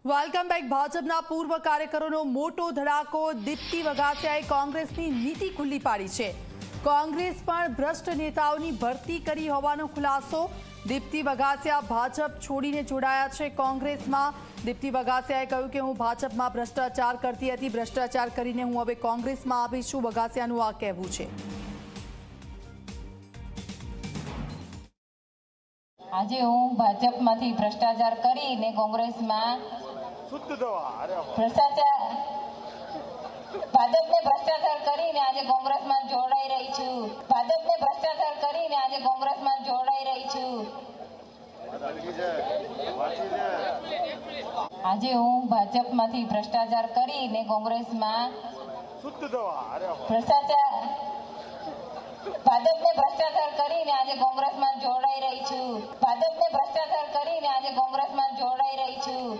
Welcome back. ભાજપના પૂર્વ કાર્યકરોનો મોટો ધડાકો। દીપ્તિ વઘાસિયાએ કોંગ્રેસની નીતિ ખુલ્લી પાડી છે। કોંગ્રેસ પણ ભ્રષ્ટ નેતાઓની ભરતી કરી હોવાનો ખુલાસો। દીપ્તિ વઘાસિયા ભાજપ છોડીને જોડાયા છે કોંગ્રેસમાં। દીપ્તિ વઘાસિયાએ કહ્યું કે હું ભાજપમાં ભ્રષ્ટાચાર કરતી હતી, ભ્રષ્ટાચાર કરીને હું હવે કોંગ્રેસમાં આવી છું। વઘાસિયાનું આ કહેવું છે। આજે હું ભાજપમાંથી ભ્રષ્ટાચાર કરીને કોંગ્રેસમાં ભાજપને ભ્રષ્ટાચાર કરીને આજે કોંગ્રેસમાં જોડાઈ રહી છું। ભાજપને ભ્રષ્ટાચાર કરીને આજે કોંગ્રેસમાં જોડાઈ રહી છું। આજે હું ભાજપમાંથી ભ્રષ્ટાચાર કરીને કોંગ્રેસમાં ભાજપને ભ્રષ્ટાચાર કરીને આજે કોંગ્રેસમાં જોડાઈ રહી છું। ભાજપને ભ્રષ્ટાચાર કરીને આજે કોંગ્રેસમાં જોડાઈ રહી છું।